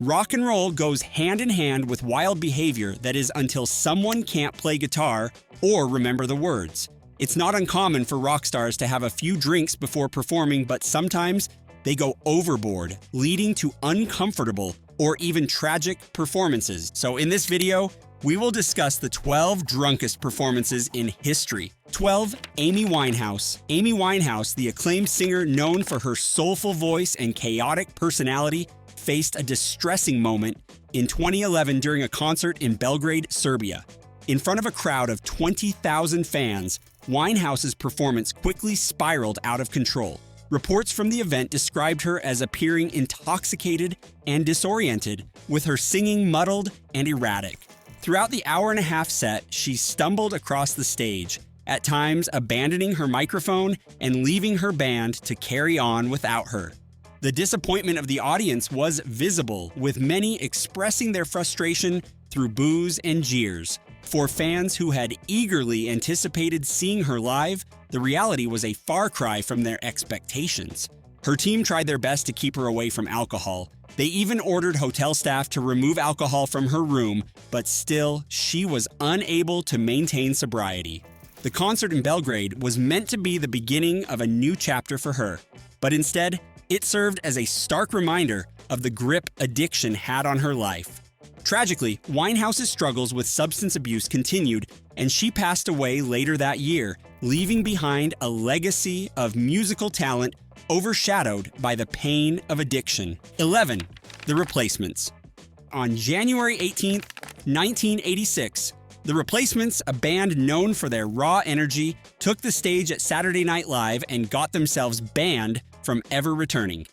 Rock and roll goes hand in hand with wild behavior that is until someone can't play guitar or remember the words. It's not uncommon for rock stars to have a few drinks before performing, but sometimes they go overboard, leading to uncomfortable or even tragic performances. So in this video, we will discuss the 12 drunkest performances in history. 12. Amy Winehouse. Amy Winehouse, the acclaimed singer known for her soulful voice and chaotic personality, faced a distressing moment in 2011 during a concert in Belgrade, Serbia. In front of a crowd of 20,000 fans, Winehouse's performance quickly spiraled out of control. Reports from the event described her as appearing intoxicated and disoriented, with her singing muddled and erratic. Throughout the hour-and-a-half set, she stumbled across the stage, at times abandoning her microphone and leaving her band to carry on without her. The disappointment of the audience was visible, with many expressing their frustration through boos and jeers. For fans who had eagerly anticipated seeing her live, the reality was a far cry from their expectations. Her team tried their best to keep her away from alcohol. They even ordered hotel staff to remove alcohol from her room, but still, she was unable to maintain sobriety. The concert in Belgrade was meant to be the beginning of a new chapter for her, but instead, it served as a stark reminder of the grip addiction had on her life. Tragically, Winehouse's struggles with substance abuse continued, and she passed away later that year, leaving behind a legacy of musical talent overshadowed by the pain of addiction. 11. The Replacements. On January 18, 1986, The Replacements, a band known for their raw energy, took the stage at Saturday Night Live and got themselves banned from ever returning.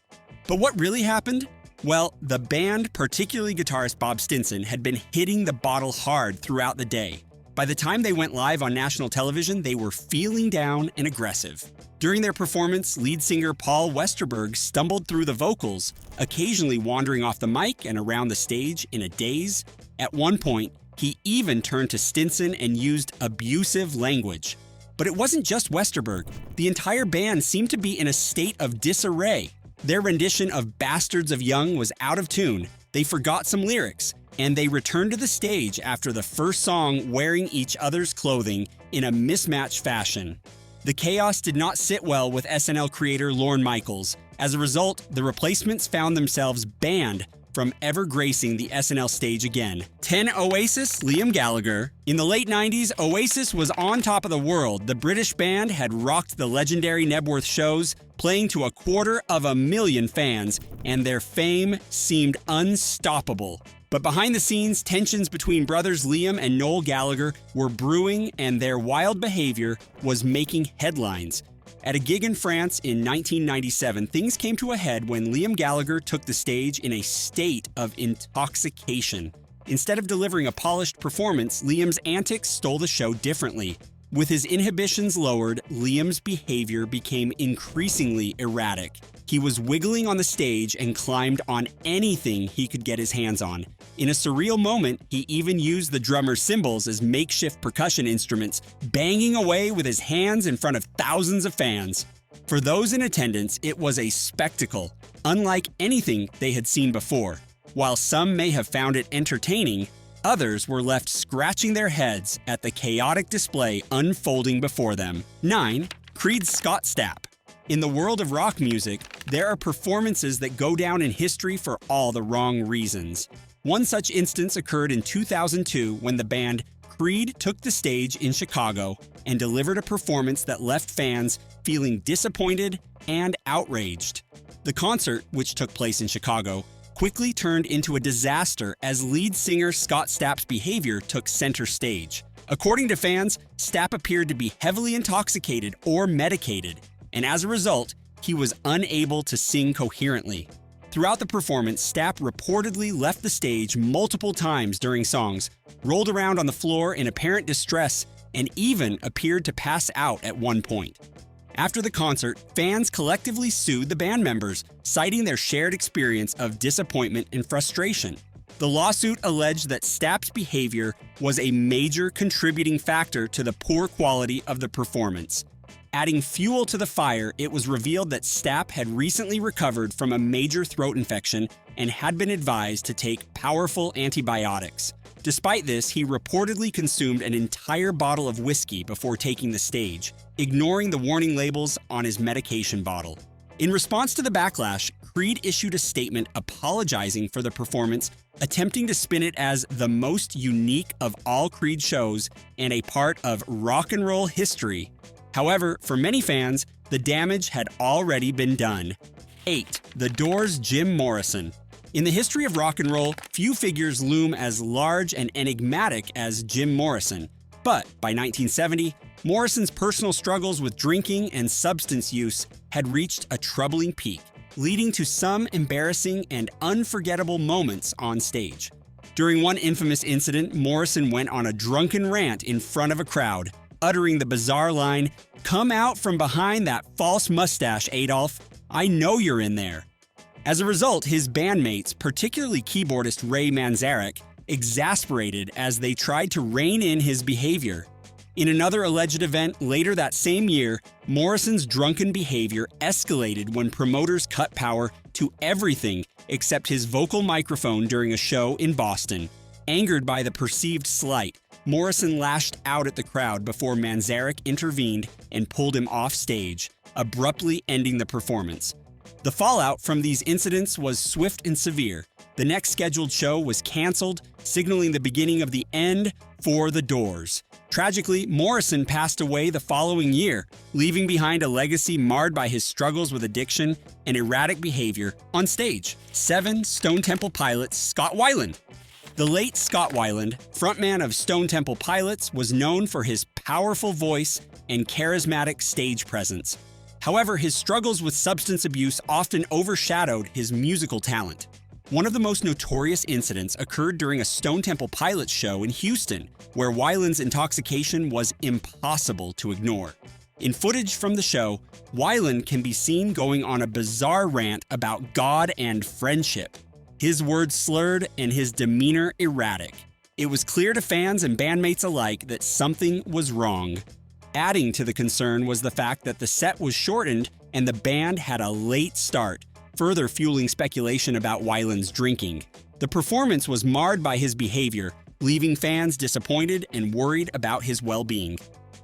But what really happened? Well, the band, particularly guitarist Bob Stinson, had been hitting the bottle hard throughout the day. By the time they went live on national television, they were feeling down and aggressive. During their performance, lead singer Paul Westerberg stumbled through the vocals, occasionally wandering off the mic and around the stage in a daze. At one point, he even turned to Stinson and used abusive language. But it wasn't just Westerberg. The entire band seemed to be in a state of disarray. Their rendition of Bastards of Young was out of tune, they forgot some lyrics, and they returned to the stage after the first song wearing each other's clothing in a mismatched fashion. The chaos did not sit well with SNL creator Lorne Michaels. As a result, the Replacements found themselves banned from ever gracing the SNL stage again. 10. Oasis, Liam Gallagher. In the late 90s, Oasis was on top of the world. The British band had rocked the legendary Nebworth shows, playing to 250,000 fans, and their fame seemed unstoppable. But behind the scenes, tensions between brothers Liam and Noel Gallagher were brewing, and their wild behavior was making headlines. At a gig in France in 1997, things came to a head when Liam Gallagher took the stage in a state of intoxication. Instead of delivering a polished performance, Liam's antics stole the show differently. With his inhibitions lowered, Liam's behavior became increasingly erratic. He was wiggling on the stage and climbed on anything he could get his hands on. In a surreal moment, he even used the drummer's cymbals as makeshift percussion instruments, banging away with his hands in front of thousands of fans. For those in attendance, it was a spectacle, unlike anything they had seen before. While some may have found it entertaining, others were left scratching their heads at the chaotic display unfolding before them. 9. Creed's Scott Stapp. In the world of rock music, there are performances that go down in history for all the wrong reasons. One such instance occurred in 2002 when the band Creed took the stage in Chicago and delivered a performance that left fans feeling disappointed and outraged. The concert, which took place in Chicago, quickly turned into a disaster as lead singer Scott Stapp's behavior took center stage. According to fans, Stapp appeared to be heavily intoxicated or medicated, and as a result, he was unable to sing coherently. Throughout the performance, Stapp reportedly left the stage multiple times during songs, rolled around on the floor in apparent distress, and even appeared to pass out at one point. After the concert, fans collectively sued the band members, citing their shared experience of disappointment and frustration. The lawsuit alleged that Stapp's behavior was a major contributing factor to the poor quality of the performance. Adding fuel to the fire, it was revealed that Stapp had recently recovered from a major throat infection and had been advised to take powerful antibiotics. Despite this, he reportedly consumed an entire bottle of whiskey before taking the stage, ignoring the warning labels on his medication bottle. In response to the backlash, Creed issued a statement apologizing for the performance, attempting to spin it as the most unique of all Creed shows and a part of rock and roll history. However, for many fans, the damage had already been done. 8. The Doors' Jim Morrison. In the history of rock and roll, few figures loom as large and enigmatic as Jim Morrison. But by 1970, Morrison's personal struggles with drinking and substance use had reached a troubling peak, leading to some embarrassing and unforgettable moments on stage. During one infamous incident, Morrison went on a drunken rant in front of a crowd, uttering the bizarre line, "Come out from behind that false mustache, Adolf. I know you're in there." As a result, his bandmates, particularly keyboardist Ray Manzarek, exasperated as they tried to rein in his behavior. In another alleged event later that same year, Morrison's drunken behavior escalated when promoters cut power to everything except his vocal microphone during a show in Boston. Angered by the perceived slight, Morrison lashed out at the crowd before Manzarek intervened and pulled him off stage, abruptly ending the performance. The fallout from these incidents was swift and severe. The next scheduled show was canceled, signaling the beginning of the end for the Doors. Tragically, Morrison passed away the following year, leaving behind a legacy marred by his struggles with addiction and erratic behavior on stage. 7. Stone Temple Pilots' Scott Weiland. The late Scott Weiland, frontman of Stone Temple Pilots, was known for his powerful voice and charismatic stage presence. However, his struggles with substance abuse often overshadowed his musical talent. One of the most notorious incidents occurred during a Stone Temple Pilots show in Houston, where Weiland's intoxication was impossible to ignore. In footage from the show, Weiland can be seen going on a bizarre rant about God and friendship. His words slurred and his demeanor erratic. It was clear to fans and bandmates alike that something was wrong. Adding to the concern was the fact that the set was shortened and the band had a late start, further fueling speculation about Weiland's drinking. The performance was marred by his behavior, leaving fans disappointed and worried about his well-being.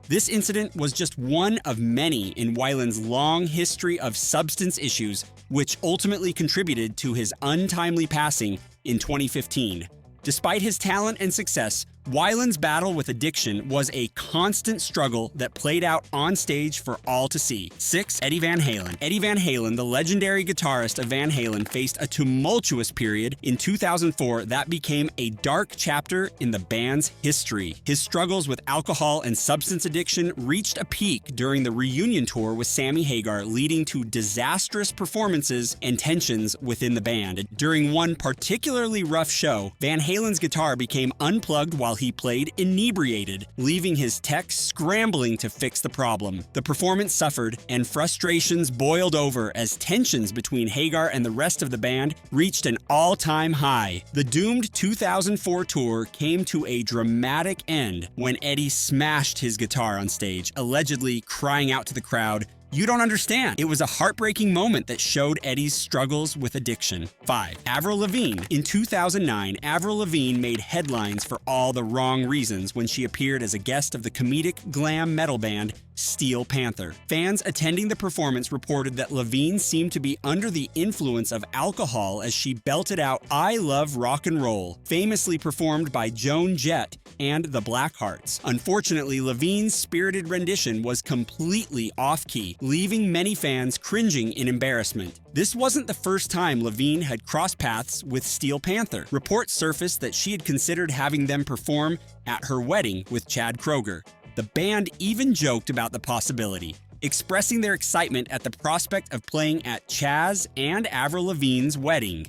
This incident was just one of many in Weiland's long history of substance issues, which ultimately contributed to his untimely passing in 2015. Despite his talent and success, Weiland's battle with addiction was a constant struggle that played out on stage for all to see. 6. Eddie Van Halen. Eddie Van Halen, the legendary guitarist of Van Halen, faced a tumultuous period in 2004 that became a dark chapter in the band's history. His struggles with alcohol and substance addiction reached a peak during the reunion tour with Sammy Hagar, leading to disastrous performances and tensions within the band. During one particularly rough show, Van Halen's guitar became unplugged while he played inebriated, leaving his tech scrambling to fix the problem. The performance suffered, and frustrations boiled over as tensions between Hagar and the rest of the band reached an all-time high. The doomed 2004 tour came to a dramatic end when Eddie smashed his guitar on stage, allegedly crying out to the crowd, "You don't understand." It was a heartbreaking moment that showed Eddie's struggles with addiction. 5. Avril Lavigne. In 2009, Avril Lavigne made headlines for all the wrong reasons when she appeared as a guest of the comedic glam metal band Steel Panther. Fans attending the performance reported that Lavigne seemed to be under the influence of alcohol as she belted out "I Love Rock and Roll," famously performed by Joan Jett and the Blackhearts. Unfortunately, Lavigne's spirited rendition was completely off-key, leaving many fans cringing in embarrassment. This wasn't the first time Lavigne had crossed paths with Steel Panther. Reports surfaced that she had considered having them perform at her wedding with Chad Kroeger. The band even joked about the possibility, expressing their excitement at the prospect of playing at Chaz and Avril Lavigne's wedding.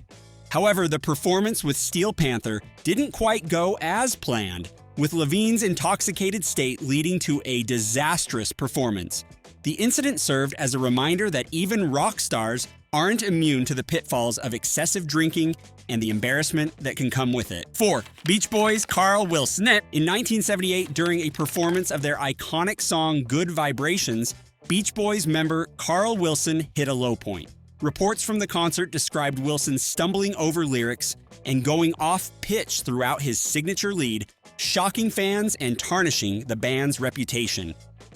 However, the performance with Steel Panther didn't quite go as planned, with Lavigne's intoxicated state leading to a disastrous performance. The incident served as a reminder that even rock stars aren't immune to the pitfalls of excessive drinking and the embarrassment that can come with it. 4. Beach Boys' Carl Wilson. In 1978, during a performance of their iconic song Good Vibrations, Beach Boys member Carl Wilson hit a low point. Reports from the concert described Wilson stumbling over lyrics and going off-pitch throughout his signature lead, shocking fans and tarnishing the band's reputation.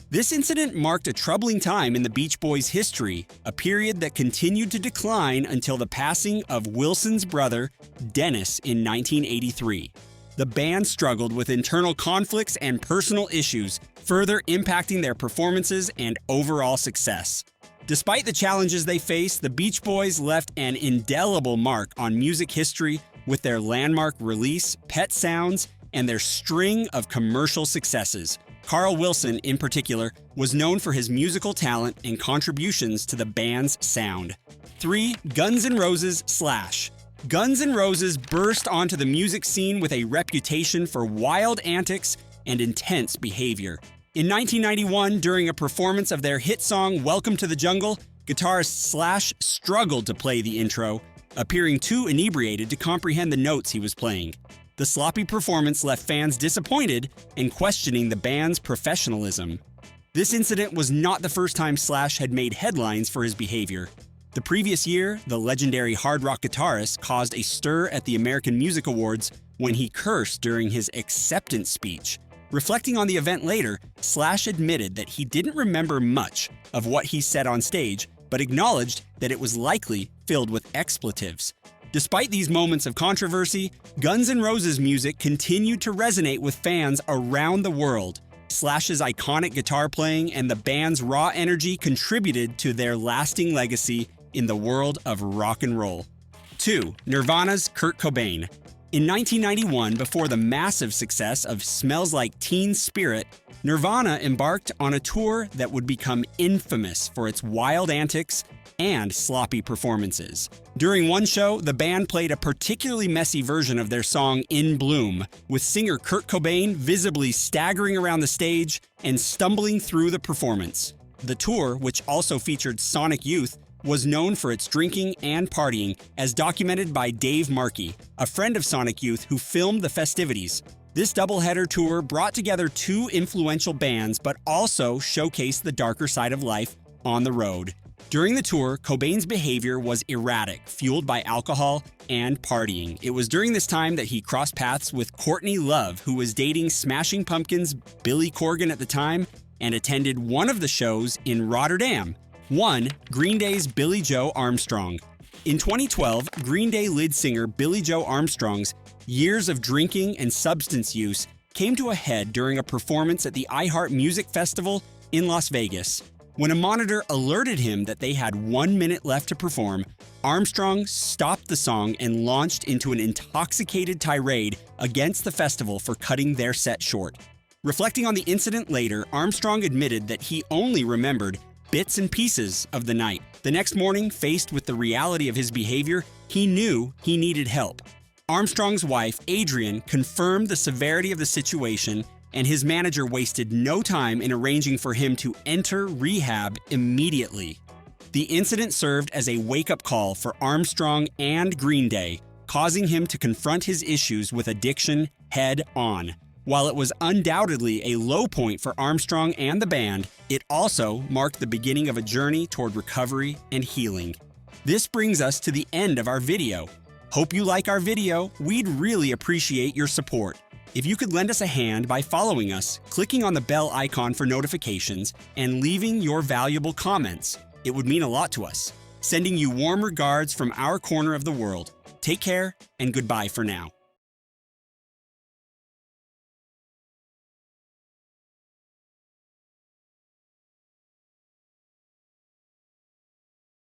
This incident marked a troubling time in the Beach Boys' history, a period that continued to decline until the passing of Wilson's brother, Dennis, in 1983. The band struggled with internal conflicts and personal issues, further impacting their performances and overall success. Despite the challenges they faced, the Beach Boys left an indelible mark on music history with their landmark release, Pet Sounds, and their string of commercial successes. Carl Wilson, in particular, was known for his musical talent and contributions to the band's sound. 3. Guns N' Roses Slash. Guns N' Roses burst onto the music scene with a reputation for wild antics and intense behavior. In 1991, during a performance of their hit song Welcome to the Jungle, guitarist Slash struggled to play the intro, appearing too inebriated to comprehend the notes he was playing. The sloppy performance left fans disappointed and questioning the band's professionalism. This incident was not the first time Slash had made headlines for his behavior. The previous year, the legendary hard rock guitarist caused a stir at the American Music Awards when he cursed during his acceptance speech. Reflecting on the event later, Slash admitted that he didn't remember much of what he said on stage, but acknowledged that it was likely filled with expletives. Despite these moments of controversy, Guns N' Roses music continued to resonate with fans around the world. Slash's iconic guitar playing and the band's raw energy contributed to their lasting legacy in the world of rock and roll. 2. Nirvana's Kurt Cobain. In 1991, before the massive success of Smells Like Teen Spirit, Nirvana embarked on a tour that would become infamous for its wild antics and sloppy performances. During one show, the band played a particularly messy version of their song In Bloom, with singer Kurt Cobain visibly staggering around the stage and stumbling through the performance. The tour, which also featured Sonic Youth, was known for its drinking and partying, as documented by Dave Markey, a friend of Sonic Youth who filmed the festivities. This doubleheader tour brought together two influential bands but also showcased the darker side of life on the road. During the tour, Cobain's behavior was erratic, fueled by alcohol and partying. It was during this time that he crossed paths with Courtney Love, who was dating Smashing Pumpkins' Billy Corgan at the time, and attended one of the shows in Rotterdam. 1. Green Day's Billie Joe Armstrong. In 2012, Green Day lead singer Billie Joe Armstrong's years of drinking and substance use came to a head during a performance at the iHeart Music Festival in Las Vegas. When a monitor alerted him that they had 1 minute left to perform, Armstrong stopped the song and launched into an intoxicated tirade against the festival for cutting their set short. Reflecting on the incident later, Armstrong admitted that he only remembered bits and pieces of the night. The next morning, faced with the reality of his behavior, he knew he needed help. Armstrong's wife, Adrienne, confirmed the severity of the situation, and his manager wasted no time in arranging for him to enter rehab immediately. The incident served as a wake-up call for Armstrong and Green Day, causing him to confront his issues with addiction head-on. While it was undoubtedly a low point for Armstrong and the band, it also marked the beginning of a journey toward recovery and healing. This brings us to the end of our video. Hope you like our video. We'd really appreciate your support. If you could lend us a hand by following us, clicking on the bell icon for notifications, and leaving your valuable comments, it would mean a lot to us. Sending you warm regards from our corner of the world. Take care, and goodbye for now.